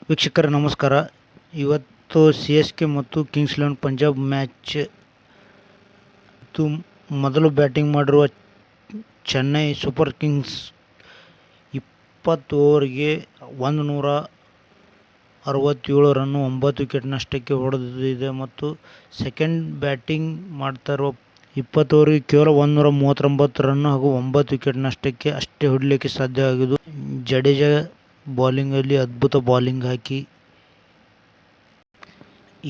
ವೀಕ್ಷಕರೇ ನಮಸ್ಕಾರ. ಇವತ್ತು CSK ಮತ್ತು ಕಿಂಗ್ಸ್ 11 ಪಂಜಾಬ್ ಮ್ಯಾಚ್ ಇತ್ತು. ಮೊದಲು ಬ್ಯಾಟಿಂಗ್ ಮಾಡಿರುವ Chennai super Kings 20 ಓವರಿಗೆ 167 run 9 wicket ನಷ್ಟಕ್ಕೆ ಹೊಡೆದಿದೆ ಮತ್ತು ಸೆಕೆಂಡ್ ಬ್ಯಾಟಿಂಗ್ ಮಾಡ್ತಾ ಇರುವ 20 ಓವರಿಗೆ ಕೇವಲ 139 ರನ್ ಹಾಗೂ 9 ವಿಕೆಟ್ ನಷ್ಟಕ್ಕೆ ಅಷ್ಟೇ ಹೊಡೆಯಲಿಕ್ಕೆ ಸಾಧ್ಯವಾಗಿದ್ದು, ಜಡೇಜಾ ಬೌಲಿಂಗಲ್ಲಿ ಅದ್ಭುತ ಬೌಲಿಂಗ್ ಹಾಕಿ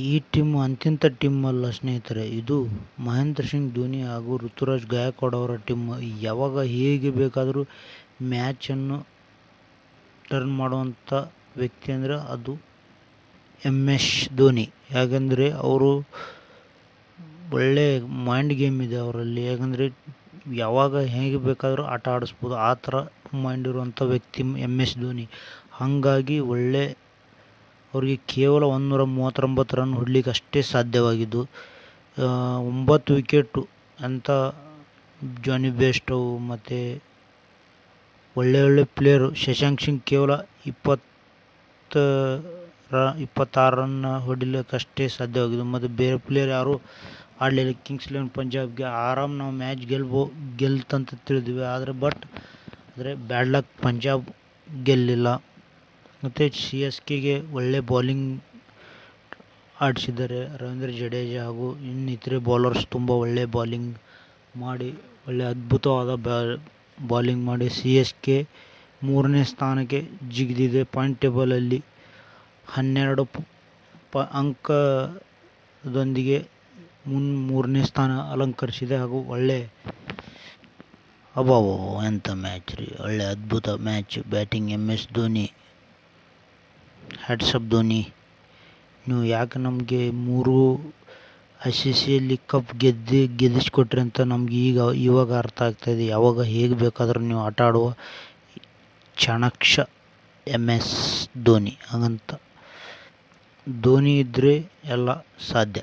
ಈ ಟೀಮ್ ಅಂತಿಂಥ ಟೀಮ್ ಅಲ್ಲ ಸ್ನೇಹಿತರೆ, ಇದು ಮಹೇಂದ್ರ ಸಿಂಗ್ ಧೋನಿ ಹಾಗೂ ಋತುರಾಜ್ ಗಾಯಕ್ವಾಡ್ ಅವರ ಟೀಮ್. ಯಾವಾಗ ಹೇಗೆ ಬೇಕಾದರೂ ಮ್ಯಾಚನ್ನು ಟರ್ನ್ ಮಾಡುವಂಥ ವ್ಯಕ್ತಿ ಅಂದರೆ ಅದು MS ಧೋನಿ. ಯಾಕಂದರೆ ಅವರು ಒಳ್ಳೆ ಮೈಂಡ್ ಗೇಮ್ ಇದೆ ಅವರಲ್ಲಿ. ಯಾಕಂದರೆ ಯಾವಾಗ ಹೇಗೆ ಬೇಕಾದರೂ ಆಟ ಆಡಿಸ್ಬೋದು, ಆ ಥರ ಮೈಂಡ್ ಇರುವಂಥ ವ್ಯಕ್ತಿ MS ಧೋನಿ. ಹಾಗಾಗಿ ಅವರಿಗೆ ಕೇವಲ 139 ರನ್ ಹೊಡಲಿಕ್ಕೆ ಅಷ್ಟೇ ಸಾಧ್ಯವಾಗಿದ್ದು, 9 ವಿಕೆಟು ಅಂತ ಜಾನಿ ಬೇಸ್ಟೋ ಮತ್ತು ಒಳ್ಳೆ ಪ್ಲೇಯರು ಶಶಾಂಕ್ ಸಿಂಗ್ ಕೇವಲ 26 ರನ್ ಹೊಡಿಲಿಕ್ಕಷ್ಟೇ ಸಾಧ್ಯವಾಗಿದ್ದು, ಮತ್ತು ಬೇರೆ ಪ್ಲೇಯರ್ ಯಾರು ಆಡಲಿಲ್ಲ. ಕಿಂಗ್ಸ್ 11 ಪಂಜಾಬ್ಗೆ ಆರಾಮ್ ನಾವು ಮ್ಯಾಚ್ ಗೆಲ್ತಂತ ತಿಳಿದ್ವಿ. ಆದರೆ ಬ್ಯಾಡ್ ಲಕ್, ಪಂಜಾಬ್ ಗೆಲ್ಲಿಲ್ಲ. ಮತ್ತು CSKಗೆ ಒಳ್ಳೆ ಬೌಲಿಂಗ್ ಆಡಿಸಿದ್ದಾರೆ. ರವೀಂದ್ರ ಜಡೇಜಾ ಹಾಗೂ ಇನ್ನಿತರೆ ಬೌಲರ್ಸ್ ತುಂಬ ಒಳ್ಳೆ ಬೌಲಿಂಗ್ ಮಾಡಿ, ಒಳ್ಳೆ ಅದ್ಭುತವಾದ ಬೌಲಿಂಗ್ ಮಾಡಿ CSK 3ನೇ ಸ್ಥಾನಕ್ಕೆ ಜಿಗಿದಿದೆ. ಪಾಯಿಂಟ್ ಟೇಬಲಲ್ಲಿ 12 ಅಂಕದೊಂದಿಗೆ 3ನೇ ಸ್ಥಾನ ಅಲಂಕರಿಸಿದೆ. ಹಾಗೂ ಒಳ್ಳೆ ಎಂಥ ಮ್ಯಾಚ್ ರೀ, ಒಳ್ಳೆ ಅದ್ಭುತ match batting MS Dhoni. Hats off Dhoni, ನೀವು ಯಾಕೆ ನಮಗೆ 3 ICCಯಲ್ಲಿ ಕಪ್ ಗೆದ್ದಿಸ್ಕೊಟ್ರಿ ಅಂತ ನಮಗೆ ಇವಾಗ ಅರ್ಥ ಆಗ್ತಾಯಿದೆ. ಯಾವಾಗ ಹೇಗೆ ಬೇಕಾದರೂ ನೀವು ಆಟ ಆಡುವ ಚಾಣಾಕ್ಷ MS ಧೋನಿ. ಹಾಗಂತ ಧೋನಿ ಇದ್ದರೆ ಎಲ್ಲ ಸಾಧ್ಯ.